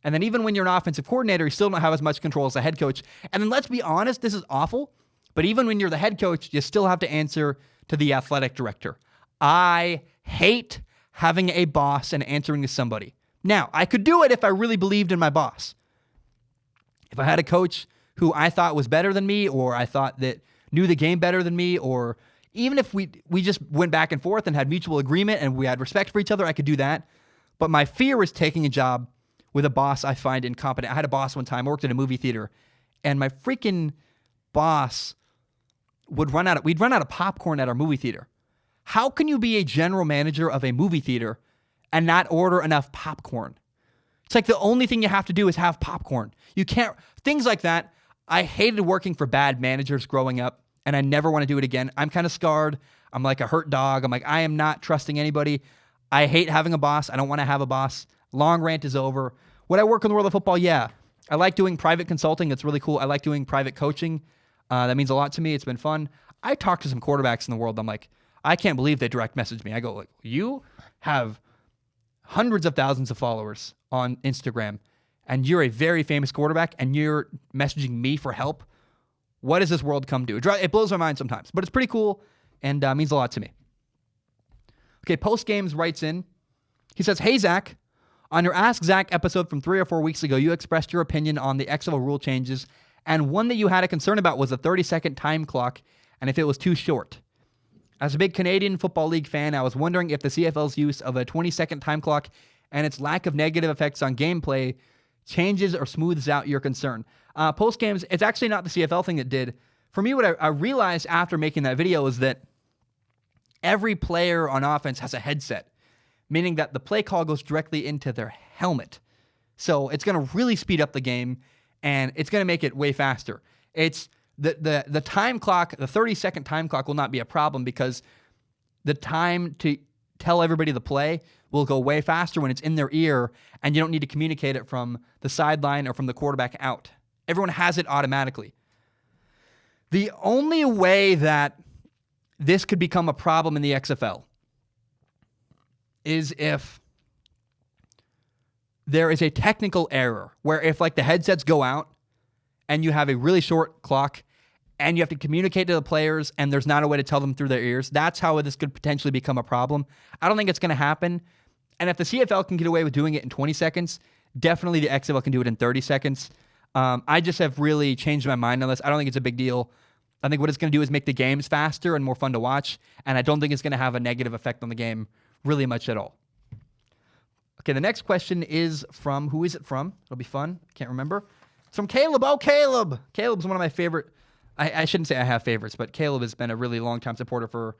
And then even when you're an offensive coordinator, you still don't have as much control as a head coach. And then let's be honest, this is awful, but even when you're the head coach, you still have to answer to the athletic director. I hate having a boss and answering to somebody. Now, I could do it if I really believed in my boss. If I had a coach who I thought was better than me, or I thought that knew the game better than me, or even if we just went back and forth and had mutual agreement and we had respect for each other, I could do that. But my fear is taking a job with a boss I find incompetent. I had a boss one time, I worked at a movie theater, and my freaking boss we'd run out of popcorn at our movie theater. How can you be a general manager of a movie theater and not order enough popcorn? It's like the only thing you have to do is have popcorn. You can't, things like that. I hated working for bad managers growing up, and I never want to do it again. I'm kind of scarred. I'm like a hurt dog. I'm like, I am not trusting anybody. I hate having a boss. I don't want to have a boss. Long rant is over. Would I work in the world of football? Yeah. I like doing private consulting. That's really cool. I like doing private coaching. That means a lot to me. It's been fun. I talked to some quarterbacks in the world. I'm like, I can't believe they direct messaged me. I go, like, you have hundreds of thousands of followers on Instagram, and you're a very famous quarterback, and you're messaging me for help. What does this world come to? It blows my mind sometimes, but it's pretty cool and means a lot to me. Okay, Post Games writes in. He says, "Hey, Zach, on your Ask Zach episode from 3 or 4 weeks ago, you expressed your opinion on the XFL rule changes, and one that you had a concern about was the 30-second time clock and if it was too short. As a big Canadian Football League fan, I was wondering if the CFL's use of a 20-second time clock and its lack of negative effects on gameplay changes or smooths out your concern." Post Games, it's actually not the CFL thing that did. For me, what I realized after making that video is that every player on offense has a headset, meaning that the play call goes directly into their helmet. So it's going to really speed up the game, and it's going to make it way faster. It's the time clock, the 30-second time clock will not be a problem because the time to tell everybody the play will go way faster when it's in their ear, and you don't need to communicate it from the sideline or from the quarterback out. Everyone has it automatically. The only way that this could become a problem in the XFL is if there is a technical error where if like the headsets go out and you have a really short clock and you have to communicate to the players, and there's not a way to tell them through their ears. That's how this could potentially become a problem. I don't think it's going to happen. And if the CFL can get away with doing it in 20 seconds, definitely the XFL can do it in 30 seconds. I just have really changed my mind on this. I don't think it's a big deal. I think what it's going to do is make the games faster and more fun to watch, and I don't think it's going to have a negative effect on the game really much at all. Okay, the next question is from, who is it from? It'll be fun. Can't remember. It's from Caleb. Oh, Caleb. Caleb's one of my favorite. I shouldn't say I have favorites, but Caleb has been a really long-time supporter for,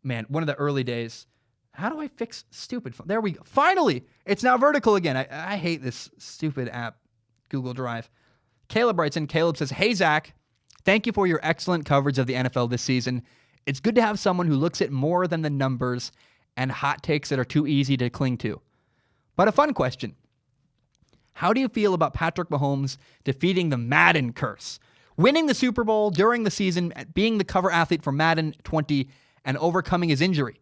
one of the early days. How do I fix stupid phone? There we go. Finally, it's now vertical again. I hate this stupid app, Google Drive. Caleb writes in. Caleb says, "Hey, Zach, thank you for your excellent coverage of the NFL this season. It's good to have someone who looks at more than the numbers and hot takes that are too easy to cling to. But a fun question. How do you feel about Patrick Mahomes defeating the Madden curse? Winning the Super Bowl during the season, being the cover athlete for Madden 20, and overcoming his injury.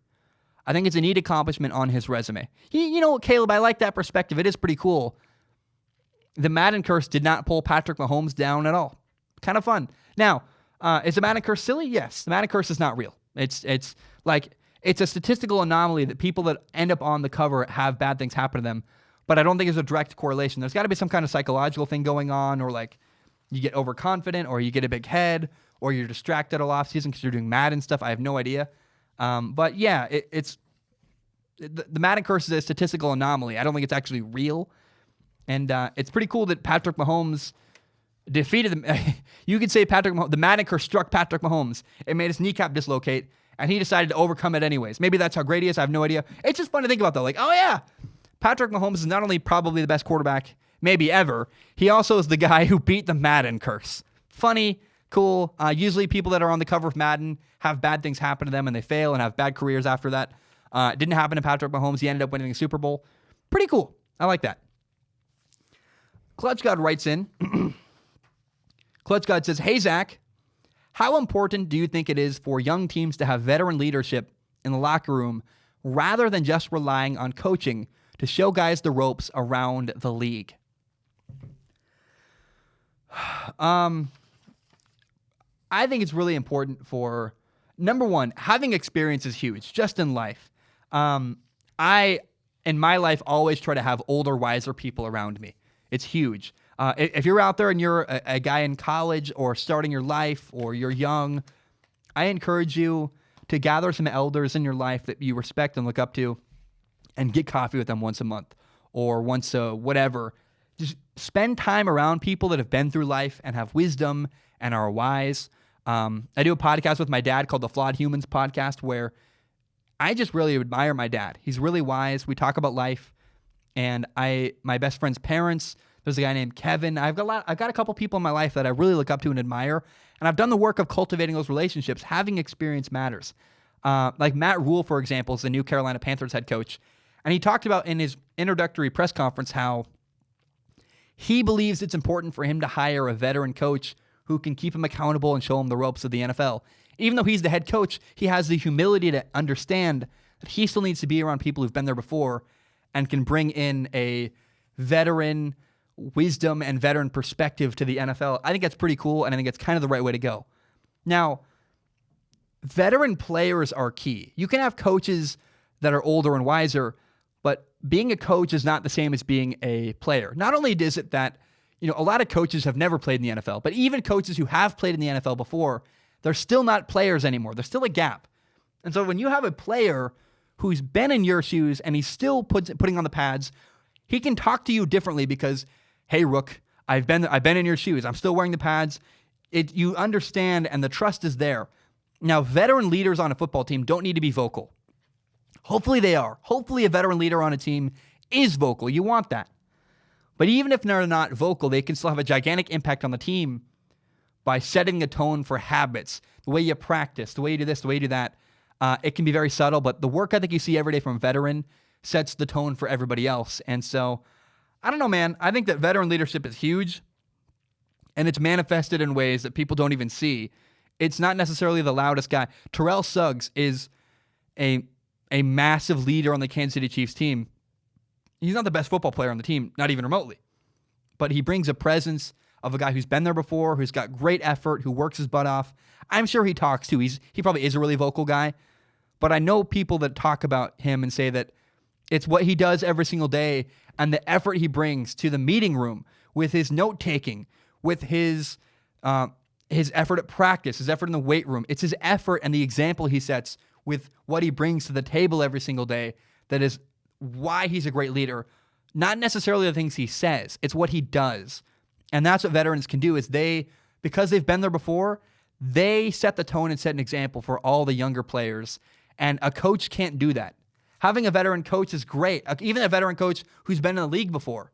I think it's a neat accomplishment on his resume." You know what, Caleb? I like that perspective. It is pretty cool. The Madden curse did not pull Patrick Mahomes down at all. Kind of fun. Now, is the Madden curse silly? Yes. The Madden curse is not real. It's a statistical anomaly that people that end up on the cover have bad things happen to them. But I don't think there's a direct correlation. There's got to be some kind of psychological thing going on, or like you get overconfident, or you get a big head, or you're distracted all off season because you're doing Madden stuff. I have no idea. But yeah, the Madden curse is a statistical anomaly. I don't think it's actually real. And it's pretty cool that Patrick Mahomes defeated them. You could say the Madden curse struck Patrick Mahomes. It made his kneecap dislocate, and he decided to overcome it anyways. Maybe that's how great he is. I have no idea. It's just fun to think about, though. Like, oh yeah, Patrick Mahomes is not only probably the best quarterback maybe ever, he also is the guy who beat the Madden curse. Funny, cool. Usually people that are on the cover of Madden have bad things happen to them, and they fail and have bad careers after that. It didn't happen to Patrick Mahomes. He ended up winning the Super Bowl. Pretty cool. I like that. Clutch God writes in. Clutch God says, "Hey, Zach, how important do you think it is for young teams to have veteran leadership in the locker room rather than just relying on coaching to show guys the ropes around the league?" I think it's really important for, number one, having experience is huge, just in life. I, in my life, always try to have older, wiser people around me. It's huge. If you're out there and you're a guy in college or starting your life or you're young, I encourage you to gather some elders in your life that you respect and look up to and get coffee with them once a month or once a whatever. Just spend time around people that have been through life and have wisdom and are wise. I do a podcast with my dad called the Flawed Humans Podcast, where I just really admire my dad. He's really wise. We talk about life. And my best friend's parents, there's a guy named Kevin. I've got a couple people in my life that I really look up to and admire. And I've done the work of cultivating those relationships. Having experience matters. Like Matt Rule, for example, is the new Carolina Panthers head coach. And he talked about in his introductory press conference how he believes it's important for him to hire a veteran coach who can keep him accountable and show him the ropes of the NFL. Even though he's the head coach, he has the humility to understand that he still needs to be around people who've been there before and can bring in a veteran wisdom and veteran perspective to the NFL. I think that's pretty cool, and I think it's kind of the right way to go. Now, veteran players are key. You can have coaches that are older and wiser, but being a coach is not the same as being a player. Not only is it that, a lot of coaches have never played in the NFL, but even coaches who have played in the NFL before, they're still not players anymore. There's still a gap. And so when you have a player who's been in your shoes and he's still putting on the pads, he can talk to you differently because, hey, Rook, I've been in your shoes. I'm still wearing the pads. You understand, and the trust is there. Now, veteran leaders on a football team don't need to be vocal. Hopefully they are. Hopefully a veteran leader on a team is vocal. You want that. But even if they're not vocal, they can still have a gigantic impact on the team by setting the tone for habits, the way you practice, the way you do this, the way you do that. It can be very subtle, but the work ethic you see every day from a veteran sets the tone for everybody else. And so, I don't know, man. I think that veteran leadership is huge, and it's manifested in ways that people don't even see. It's not necessarily the loudest guy. Terrell Suggs is a massive leader on the Kansas City Chiefs team. He's not the best football player on the team, not even remotely. But he brings a presence, of a guy who's been there before, who's got great effort, who works his butt off. I'm sure he talks too. He probably is a really vocal guy, but I know people that talk about him and say that it's what he does every single day and the effort he brings to the meeting room with his note taking, with his effort at practice, his effort in the weight room. It's his effort and the example he sets with what he brings to the table every single day that is why he's a great leader. Not necessarily the things he says, it's what he does. And that's what veterans can do is because they've been there before, they set the tone and set an example for all the younger players. And a coach can't do that. Having a veteran coach is great, even a veteran coach who's been in the league before.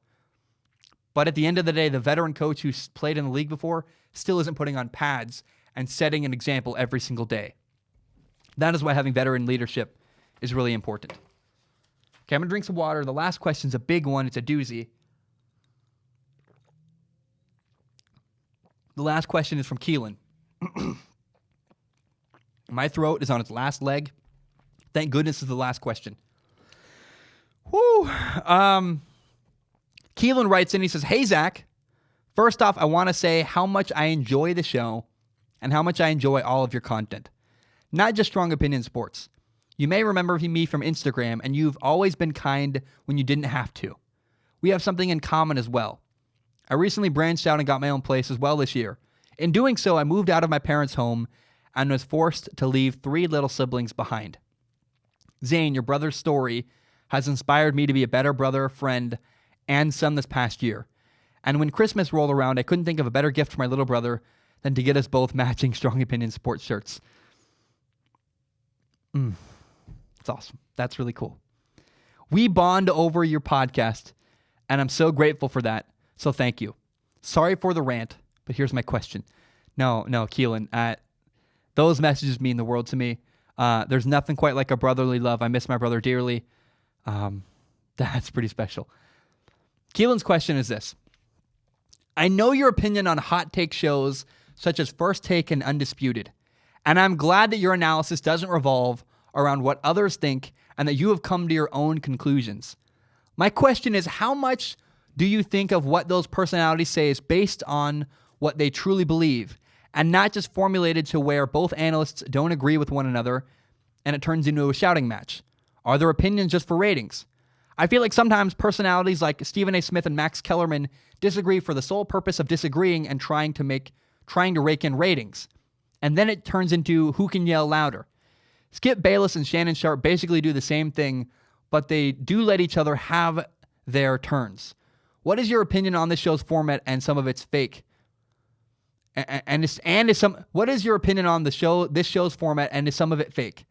But at the end of the day, the veteran coach who's played in the league before still isn't putting on pads and setting an example every single day. That is why having veteran leadership is really important. Okay, I'm going to drink some water. The last question's a big one. It's a doozy. The last question is from Keelan. My throat is on its last leg. Thank goodness is the last question. Woo. Keelan writes in, he says, "Hey, Zach. First off, I want to say how much I enjoy the show and how much I enjoy all of your content. Not just Strong Opinion Sports. You may remember me from Instagram, and you've always been kind when you didn't have to. We have something in common as well. I recently branched out and got my own place as well this year. In doing so, I moved out of my parents' home and was forced to leave 3 little siblings behind. Zane, your brother's story has inspired me to be a better brother, friend, and son this past year. And when Christmas rolled around, I couldn't think of a better gift for my little brother than to get us both matching Strong Opinion Sports shirts." It's awesome. That's really cool. We bond over your podcast, and I'm so grateful for that. So thank you. Sorry for the rant, but here's my question. No, Keelan, those messages mean the world to me. There's nothing quite like a brotherly love. I miss my brother dearly. That's pretty special. Keelan's question is this. I know your opinion on hot take shows such as First Take and Undisputed, and I'm glad that your analysis doesn't revolve around what others think and that you have come to your own conclusions. My question is, how much do you think of what those personalities say is based on what they truly believe and not just formulated to where both analysts don't agree with one another and it turns into a shouting match? Are their opinions just for ratings? I feel like sometimes personalities like Stephen A. Smith and Max Kellerman disagree for the sole purpose of disagreeing and trying to rake in ratings. And then it turns into who can yell louder. Skip Bayless and Shannon Sharp basically do the same thing, but they do let each other have their turns. What is your opinion on this show's format and some of its fake? What is your opinion on this show's format and is some of it fake?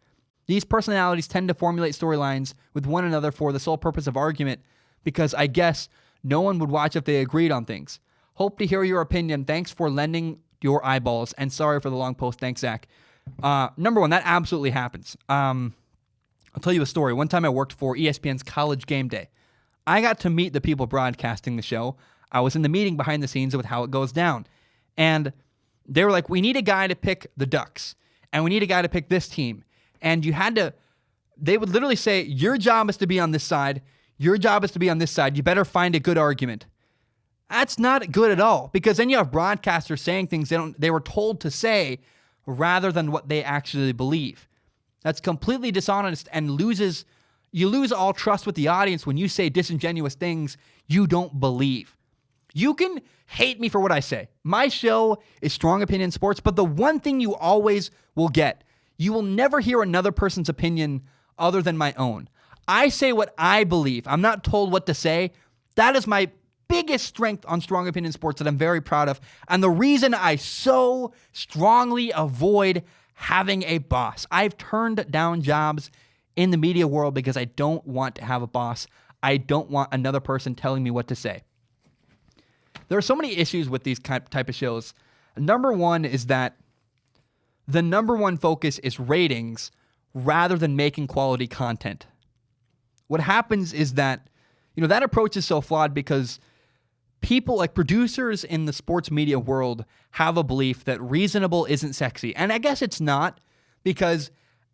These personalities tend to formulate storylines with one another for the sole purpose of argument because I guess no one would watch if they agreed on things. Hope to hear your opinion. Thanks for lending your eyeballs, and sorry for the long post. Thanks, Zach. Number one, that absolutely happens. I'll tell you a story. One time I worked for ESPN's College Game Day. I got to meet the people broadcasting the show. I was in the meeting behind the scenes with how it goes down. And they were like, we need a guy to pick the Ducks, and we need a guy to pick this team. And they would literally say, your job is to be on this side. Your job is to be on this side. You better find a good argument. That's not good at all, because then you have broadcasters saying things they were told to say rather than what they actually believe. That's completely dishonest and you lose all trust with the audience when you say disingenuous things you don't believe. You can hate me for what I say. My show is Strong Opinion Sports, but the one thing you always will get, you will never hear another person's opinion other than my own. I say what I believe. I'm not told what to say. That is my biggest strength on Strong Opinion Sports that I'm very proud of, and the reason I so strongly avoid having a boss. I've turned down jobs in the media world because I don't want to have a boss. I don't want another person telling me what to say. There are so many issues with these type of shows. Number one is that the number one focus is ratings rather than making quality content. What happens is that, that approach is so flawed because people like producers in the sports media world have a belief that reasonable isn't sexy. And I guess it's not, because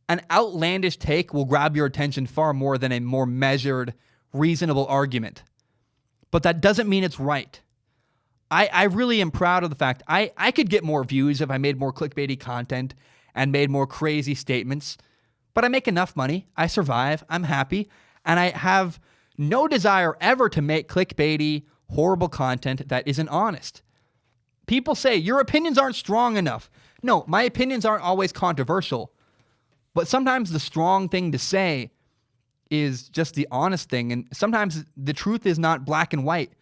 an outlandish take will grab your attention far more than a more measured, reasonable argument. But that doesn't mean it's right. I really am proud of the fact I could get more views if I made more clickbaity content and made more crazy statements, but I make enough money. I survive. I'm happy. And I have no desire ever to make clickbaity, horrible content that isn't honest. People say, your opinions aren't strong enough. No, my opinions aren't always controversial. But sometimes the strong thing to say is just the honest thing. And sometimes the truth is not black and white.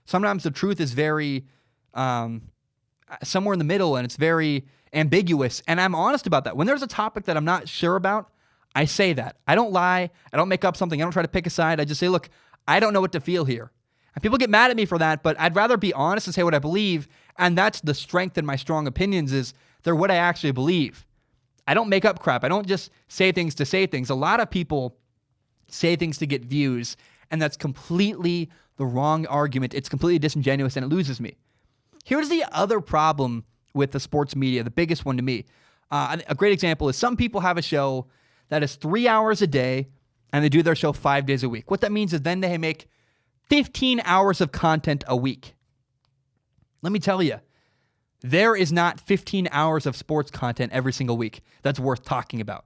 Sometimes the truth is very somewhere in the middle, and it's very ambiguous. And I'm honest about that. When there's a topic that I'm not sure about, I say that. I don't lie. I don't make up something. I don't try to pick a side. I just say, look, I don't know what to feel here. And people get mad at me for that, but I'd rather be honest and say what I believe. And that's the strength in my strong opinions, is they're what I actually believe. I don't make up crap. I don't just say things to say things. A lot of people say things to get views, and that's completely the wrong argument. It's completely disingenuous, and it loses me. Here's the other problem with the sports media, the biggest one to me. A great example is some people have a show that is 3 hours a day, and they do their show 5 days a week. What that means is then they make 15 hours of content a week. Let me tell you, there is not 15 hours of sports content every single week that's worth talking about.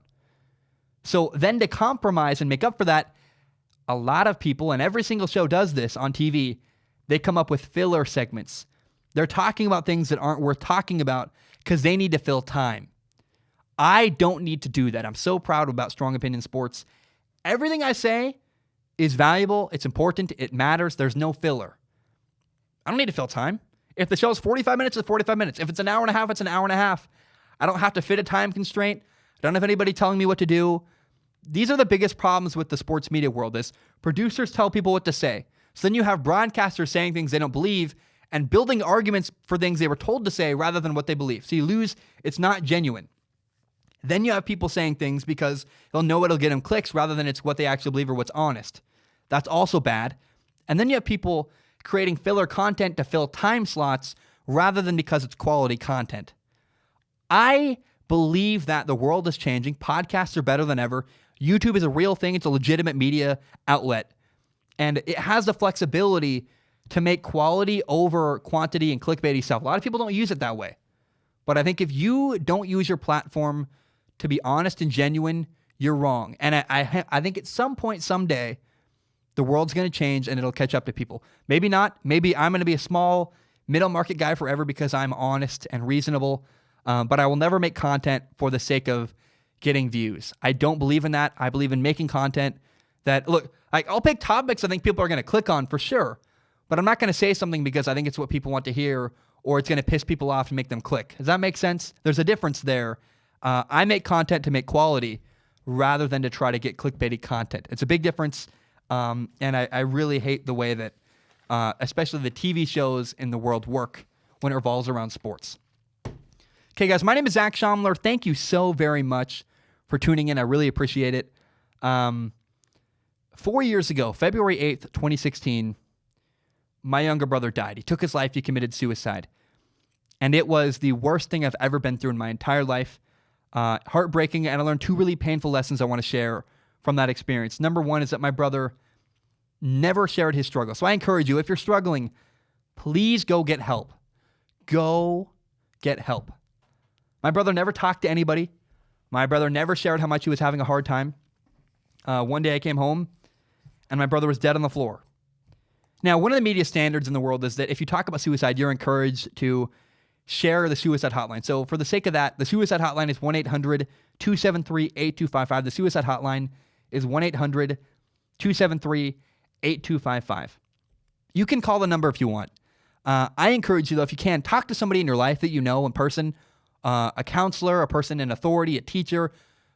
So then to compromise and make up for that, a lot of people, and every single show does this on TV, they come up with filler segments. They're talking about things that aren't worth talking about because they need to fill time. I don't need to do that. I'm so proud about Strong Opinion Sports. Everything I say is valuable. It's important. It matters. There's no filler. I don't need to fill time. If the show is 45 minutes, it's 45 minutes. If it's an hour and a half, it's an hour and a half. I don't have to fit a time constraint. I don't have anybody telling me what to do. These are the biggest problems with the sports media world is producers tell people what to say. So then you have broadcasters saying things they don't believe and building arguments for things they were told to say rather than what they believe. So you lose. It's not genuine. Then you have people saying things because they'll know it'll get them clicks rather than it's what they actually believe or what's honest. That's also bad. And then you have people creating filler content to fill time slots rather than because it's quality content. I believe that the world is changing. Podcasts are better than ever. YouTube is a real thing. It's a legitimate media outlet. And it has the flexibility to make quality over quantity and clickbaity stuff. A lot of people don't use it that way. But I think if you don't use your platform to be honest and genuine, you're wrong. And I think at some point, someday, the world's going to change and it'll catch up to people. Maybe not. Maybe I'm going to be a small middle market guy forever because I'm honest and reasonable. But I will never make content for the sake of getting views. I don't believe in that. I believe in making content that, look, I'll pick topics I think people are going to click on for sure. But I'm not going to say something because I think it's what people want to hear or it's going to piss people off and make them click. Does that make sense? There's a difference there. I make content to make quality rather than to try to get clickbaity content. It's a big difference. And I really hate the way that especially the TV shows in the world work when it revolves around sports. Okay, guys, my name is Zach Schomler. Thank you so very much for tuning in. I really appreciate it. 4 years ago, February 8th, 2016, my younger brother died. He took his life. He committed suicide. And it was the worst thing I've ever been through in my entire life. Heartbreaking, and I learned two really painful lessons I want to share from that experience. Number one is that my brother never shared his struggle. So I encourage you, if you're struggling, please go get help. Go get help. My brother never talked to anybody. My brother never shared how much he was having a hard time. One day I came home, and my brother was dead on the floor. Now, one of the media standards in the world is that if you talk about suicide, you're encouraged to share the suicide hotline. So for the sake of that, the suicide hotline is 1-800-273-8255. The suicide hotline is 1-800-273-8255. You can call the number if you want. I encourage you, though, if you can, talk to somebody in your life that you know in person, a counselor, a person in authority, a teacher,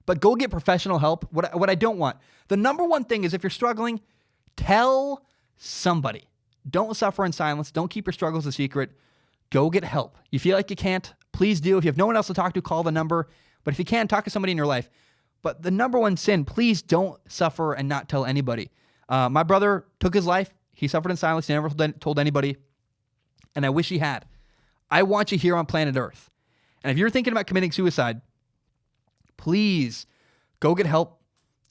but go get professional help. What I don't want, the number one thing is if you're struggling, tell somebody. Don't suffer in silence. Don't keep your struggles a secret. Go get help. You feel like you can't, please do. If you have no one else to talk to, call the number. But if you can, talk to somebody in your life. But the number one sin, please don't suffer and not tell anybody. My brother took his life. He suffered in silence. He never told anybody. And I wish he had. I want you here on planet Earth. And if you're thinking about committing suicide, please go get help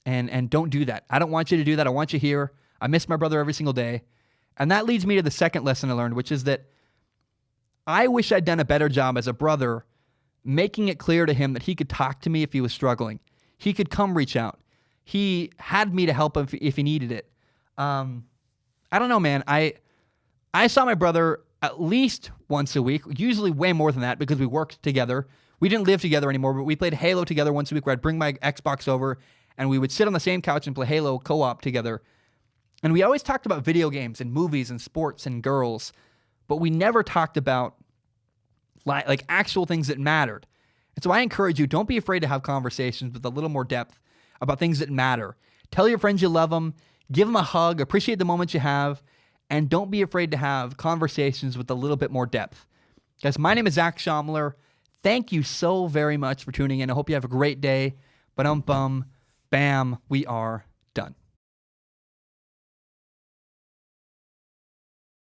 and don't do that. I don't want you to do that. I want you here. I miss my brother every single day. And that leads me to the second lesson I learned, which is that I wish I'd done a better job as a brother making it clear to him that he could talk to me if he was struggling. He could come reach out. He had me to help him if he needed it. I don't know, man. I saw my brother at least once a week, usually way more than that because we worked together. We didn't live together anymore, but we played Halo together once a week where I'd bring my Xbox over and we would sit on the same couch and play Halo co-op together. And we always talked about video games and movies and sports and girls, but we never talked about like actual things that mattered. And so I encourage you, don't be afraid to have conversations with a little more depth about things that matter. Tell your friends you love them, give them a hug, appreciate the moments you have, and don't be afraid to have conversations with a little bit more depth. Guys, my name is Zach Schomler. Thank you so very much for tuning in. I hope you have a great day. Bam, we are